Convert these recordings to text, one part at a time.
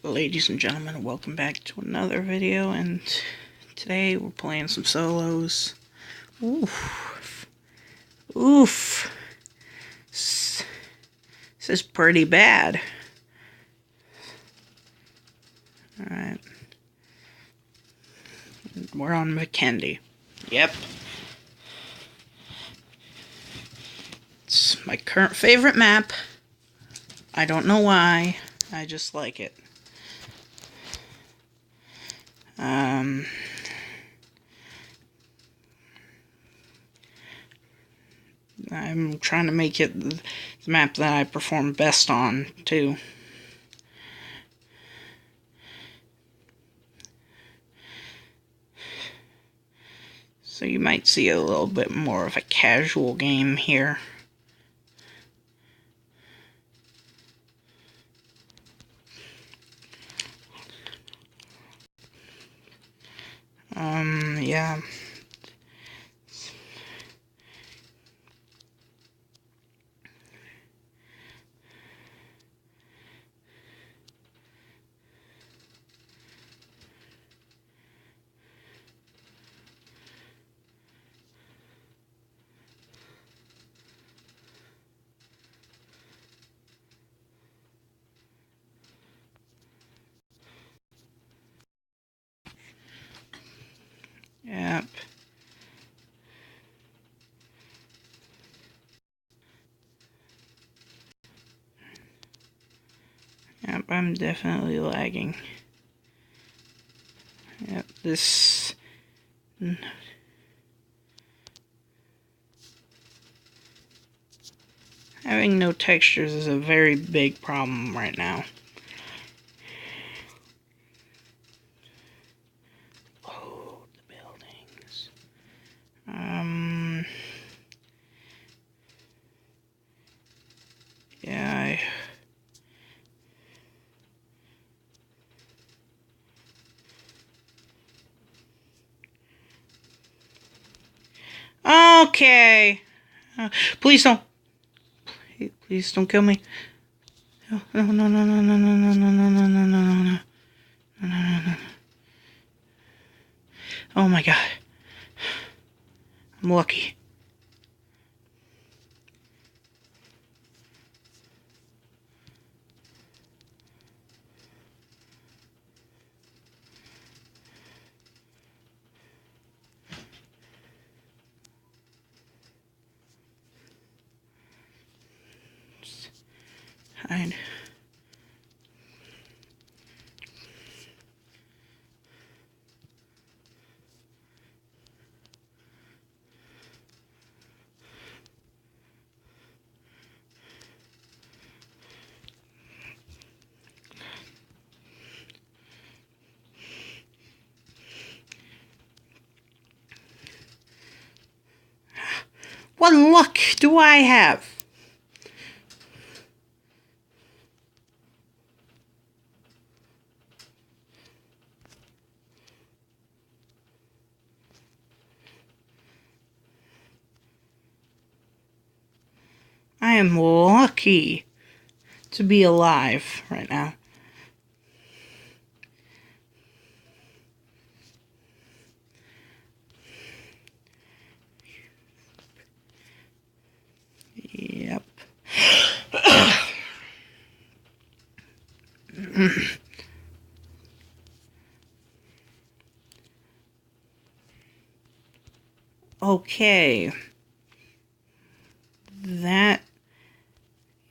Ladies and gentlemen, welcome back to another video, and today we're playing some solos. Oof. Oof. This is pretty bad. Alright. We're on Vikendi. Yep. It's my current favorite map. I don't know why. I just like it. I'm trying to make it the map that I perform best on, too. So you might see a little bit more of a casual game here. Yeah. Yep. Yep, I'm definitely lagging. Yep, this... Having no textures is a very big problem right now. Oh, the buildings. Yeah, Okay. Please don't. Please don't kill me. No, no, no, no, no, no, no, no, no, no, no, no, no, no, no. Oh my god. I'm lucky. Hide. What luck do I have? I am lucky to be alive right now. Yep. Okay. That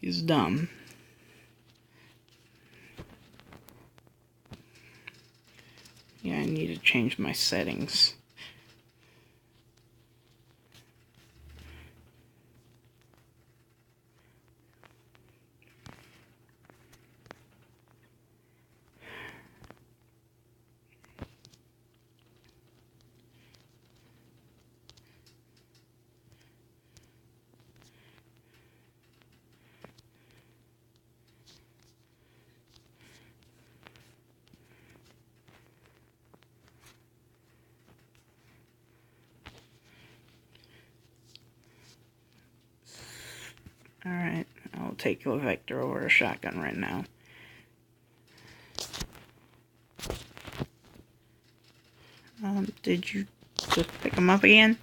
is dumb. Yeah, I need to change my settings. Alright, I'll take a Vector over a shotgun right now. Did you just pick them up again?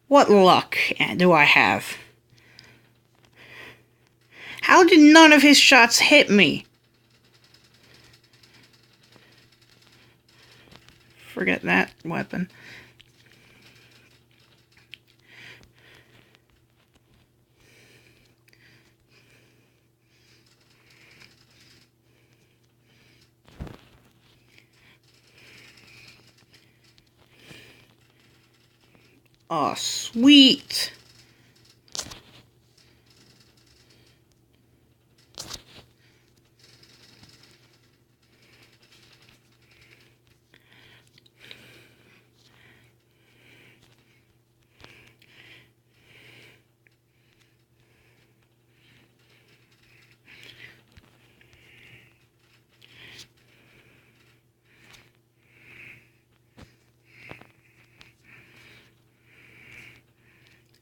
What luck do I have? How did none of his shots hit me? Forget that weapon. Oh, sweet.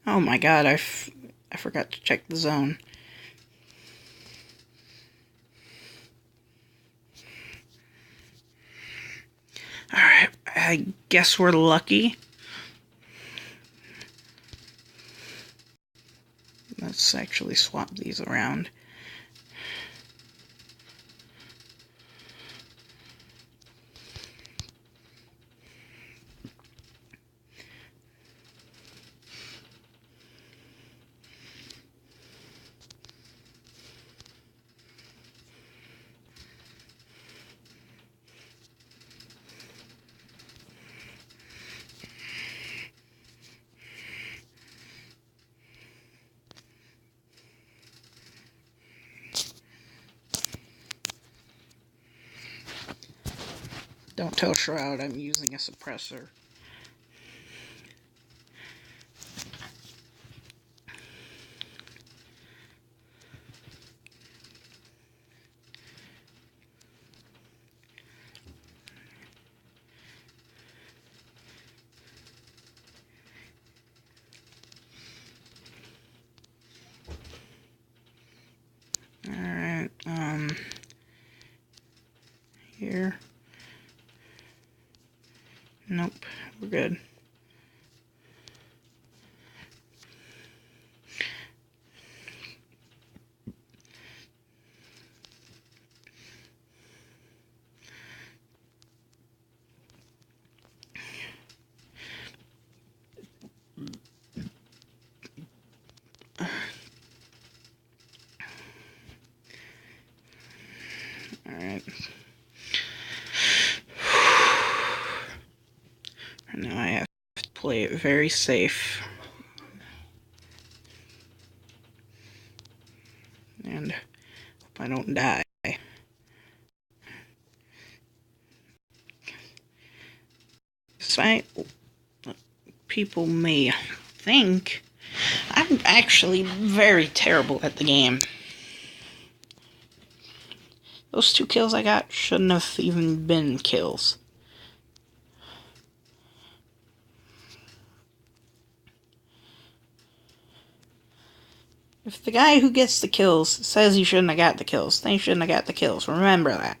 Oh my god, I forgot to check the zone. Alright, I guess we're lucky. Let's actually swap these around. Don't tell Shroud I'm using a suppressor. Alright, here. Nope, we're good. Alright. Now I have to play it very safe. And hope I don't die. Despite people may think, I'm actually very terrible at the game. Those 2 kills I got shouldn't have even been kills. If the guy who gets the kills says he shouldn't have got the kills, then he shouldn't have got the kills. Remember that.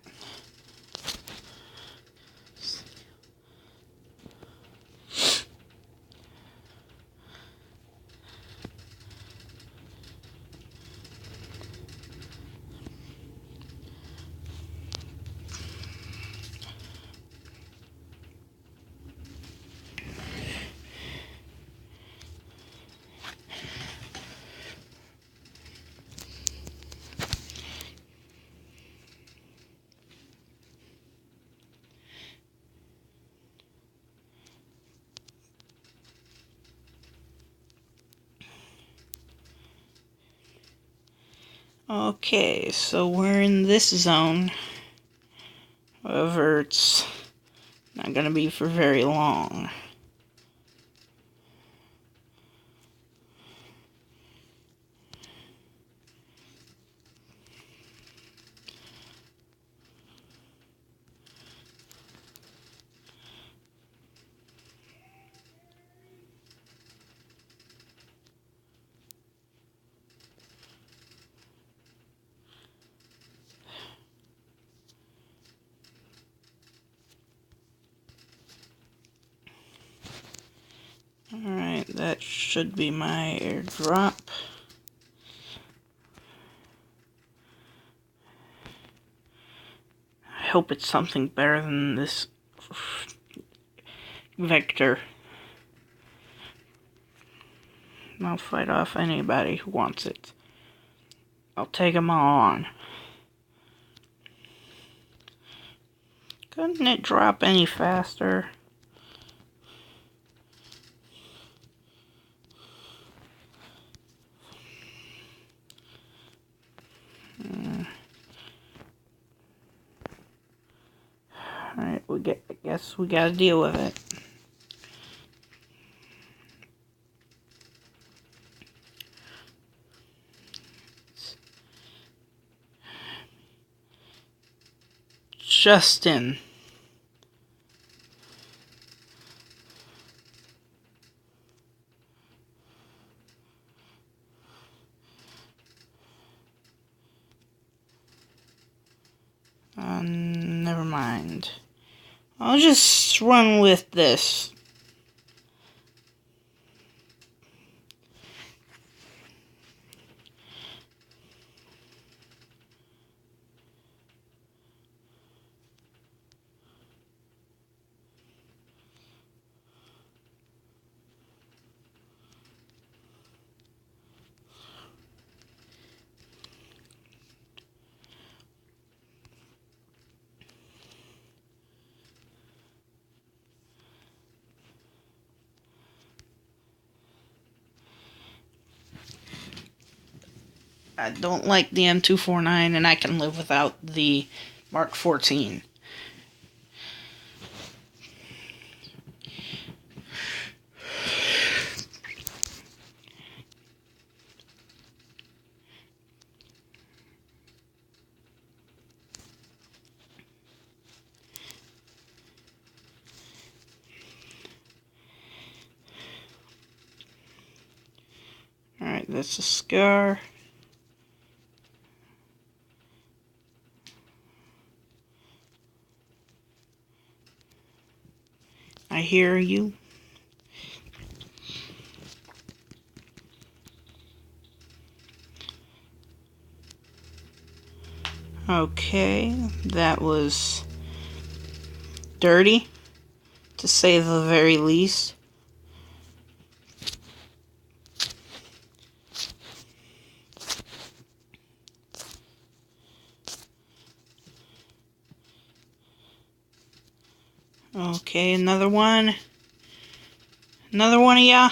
Okay, so we're in this zone. However, it's not going to be for very long. Alright, that should be my airdrop. I hope it's something better than this Vector. I'll fight off anybody who wants it. I'll take them all on. Couldn't it drop any faster? Alright, I guess we gotta deal with it. Justin. Never mind. I'll just run with this. I don't like the M249, and I can live without the Mark 14. Alright, that's a scar. I hear you. Okay, that was dirty, to say the very least. Okay, another one. Another one of ya.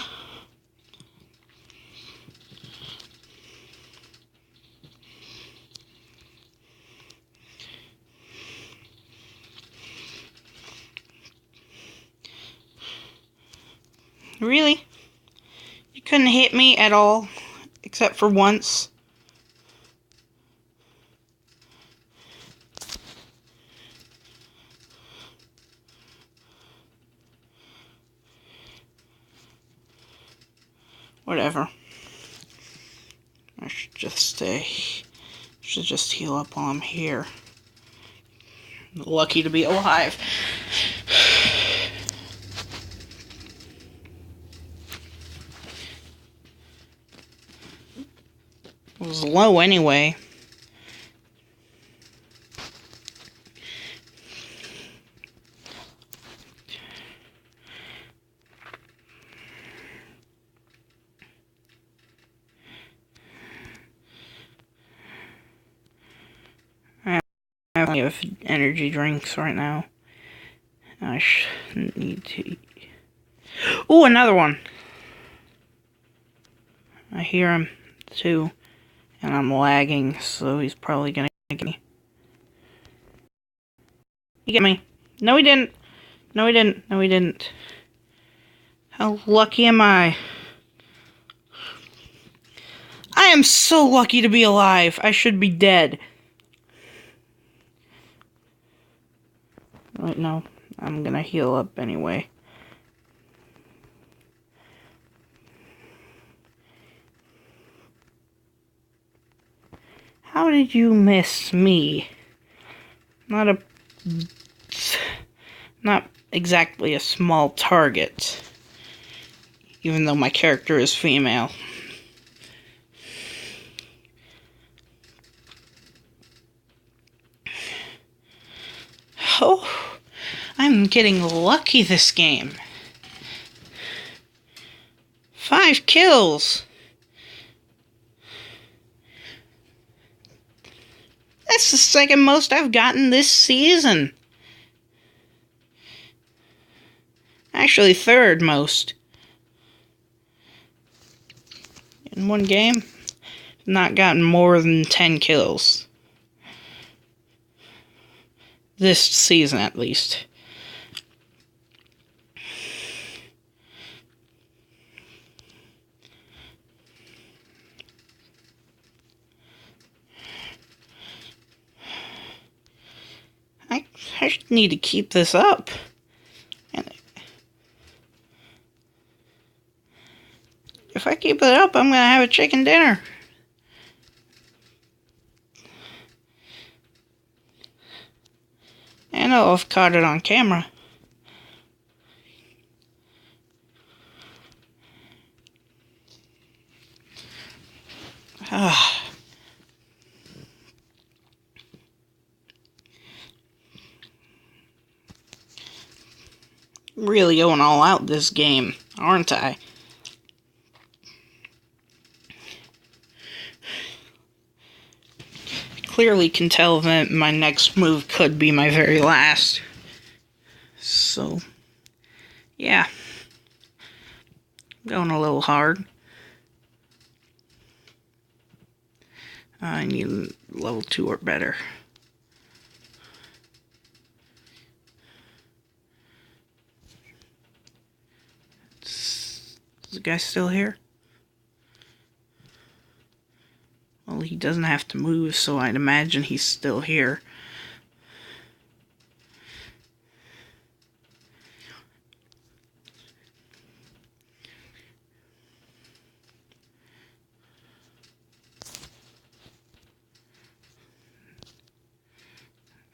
Really? You couldn't hit me at all, except for once? Whatever. I should just stay. Should just heal up while I'm here. Lucky to be alive. It was low anyway. I have plenty of energy drinks right now. I need to. Ooh, another one. I hear him too, and I'm lagging, so he's probably gonna get me. He got me. No, he didn't. No, he didn't. No, he didn't. How lucky am I? I am so lucky to be alive. I should be dead. Wait, no. I'm gonna heal up anyway. How did you miss me? Not exactly a small target. Even though my character is female. Oh, I'm getting lucky this game. 5 kills. That's the second most I've gotten this season. Actually, third most. In one game, not gotten more than 10 kills. This season, at least. I need to keep this up. And if I keep it up, I'm gonna have a chicken dinner. And I've caught it on camera. Really going all out this game, aren't I? Clearly can tell that my next move could be my very last. So, yeah. Going a little hard. I need level 2 or better. Is the guy still here? Well, he doesn't have to move, so I'd imagine he's still here.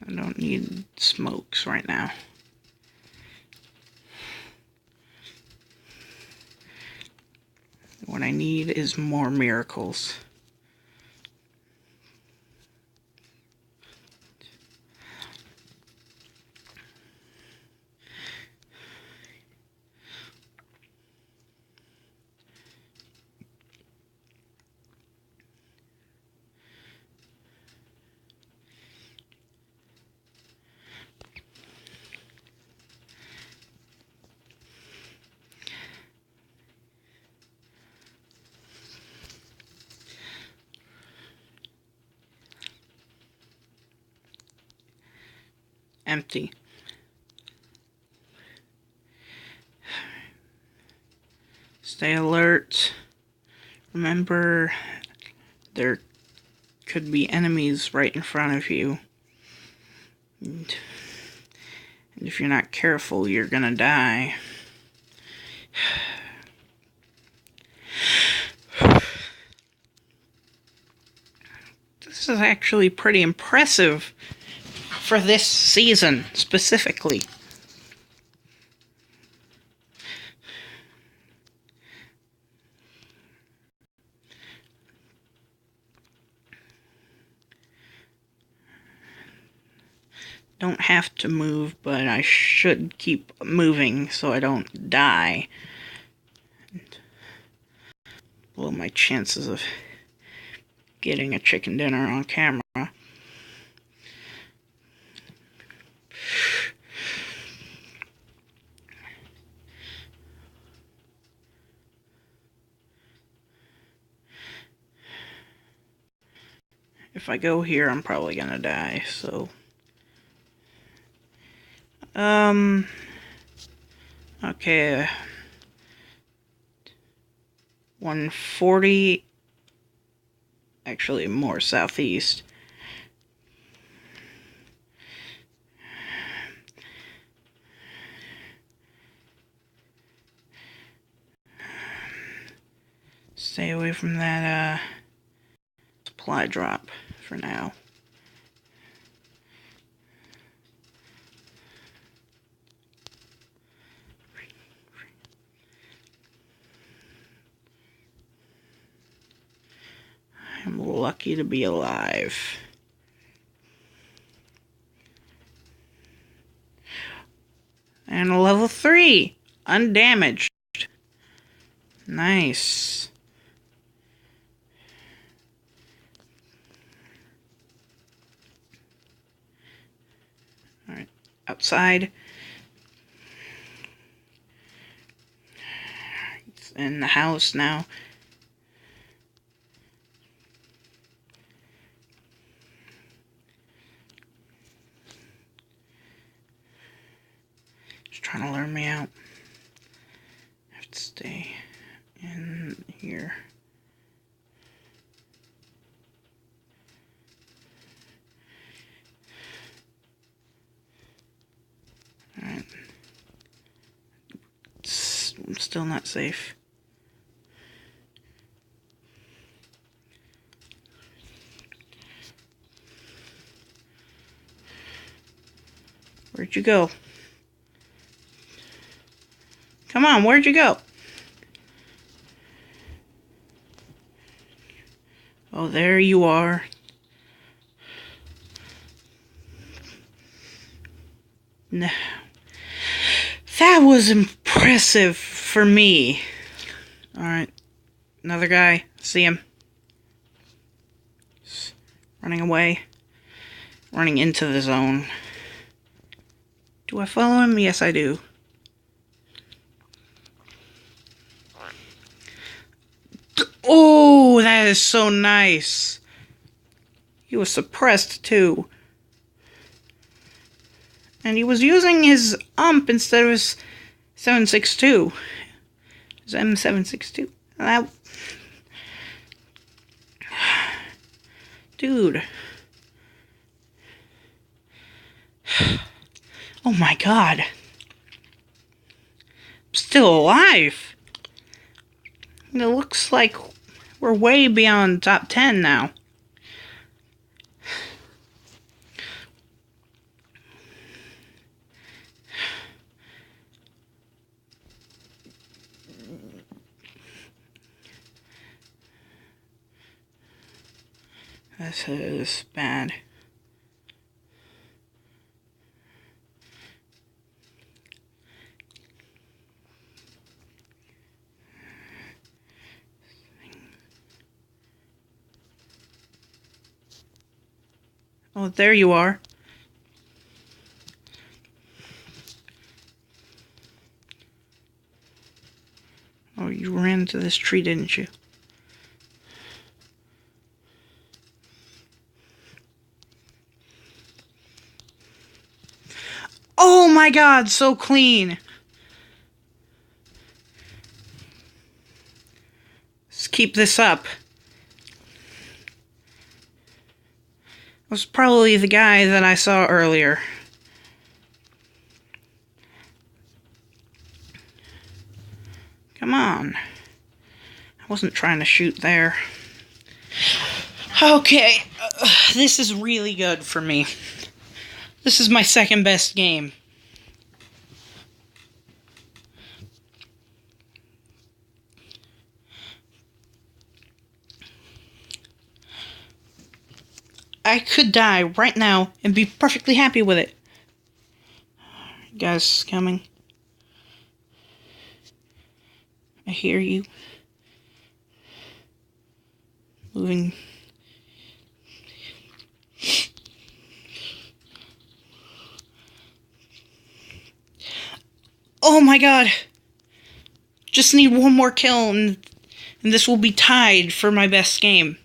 I don't need smokes right now. What I need is more miracles. empty. Stay alert. Remember, there could be enemies right in front of you. And if you're not careful, you're gonna die. This is actually pretty impressive for this season, specifically. Don't have to move, but I should keep moving so I don't die. Blow my chances of getting a chicken dinner on camera. If I go here, I'm probably gonna die, so... Okay. 140... Actually, more southeast. Stay away from that, supply drop for now. I'm lucky to be alive. And a level 3! Undamaged. Nice. Alright, outside. It's in the house now. Just trying to lure me out. I have to stay in here. Alright. I'm still not safe. Where'd you go? Come on, where'd you go? Oh, there you are. No. That was impressive for me. Alright. Another guy. See him. Just running away. Running into the zone. Do I follow him? Yes, I do. Oh, that is so nice. He was suppressed, too. And he was using his UMP instead of his 7.62. His M762. That... Dude. Oh my god. I'm still alive. It looks like we're way beyond top 10 now. This is bad. Oh, there you are. Oh, you ran into this tree, didn't you? my god, so clean. Let's keep this up. It was probably the guy that I saw earlier. Come on. I wasn't trying to shoot there. Okay, this is really good for me. This is my second best game. I could die right now and be perfectly happy with it. Guys coming. I hear you. Moving. Oh my god. Just need one more kill and this will be tied for my best game.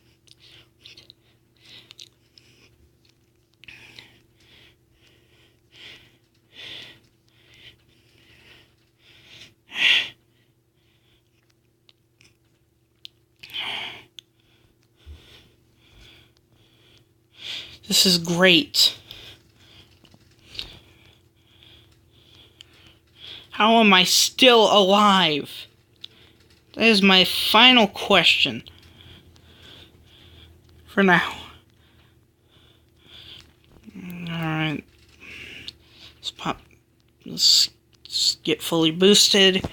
This is great. How am I still alive? That is my final question. For now. Alright. Let's get fully boosted.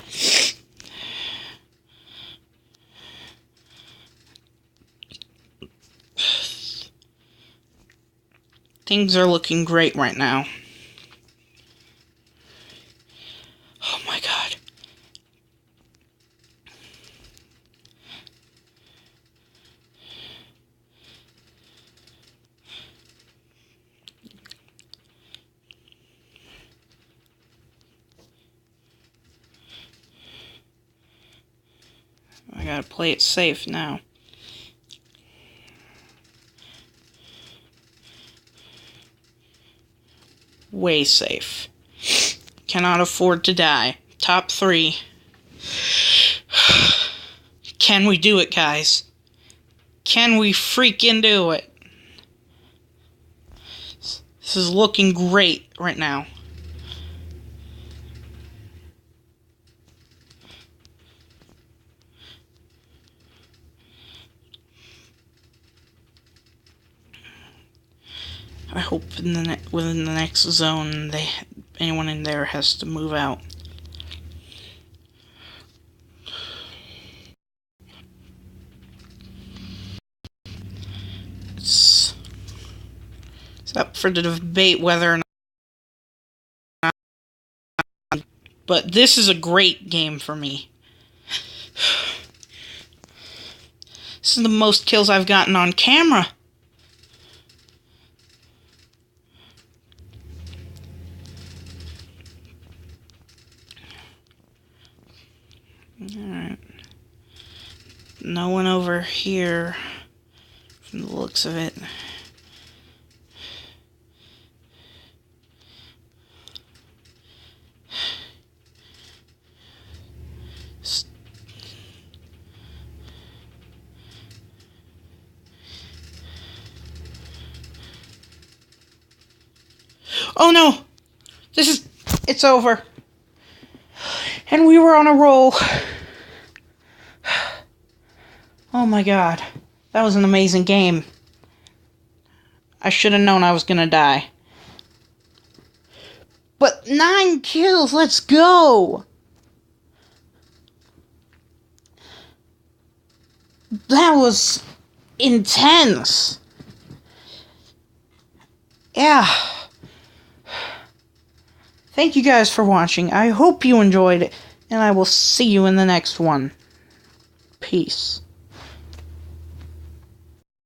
Things are looking great right now. Oh my god. I gotta play it safe now. Way safe. Cannot afford to die. Top 3. Can we do it, guys? Can we freaking do it? This is looking great right now. I hope within the next zone, anyone in there has to move out. It's up for the debate whether or not. But this is a great game for me. This is the most kills I've gotten on camera. Alright. No one over here from the looks of it. Oh no! It's over. And we were on a roll. Oh my god. That was an amazing game. I should have known I was gonna die. But 9 kills, let's go! That was intense. Yeah. Thank you guys for watching. I hope you enjoyed it, and I will see you in the next one. Peace.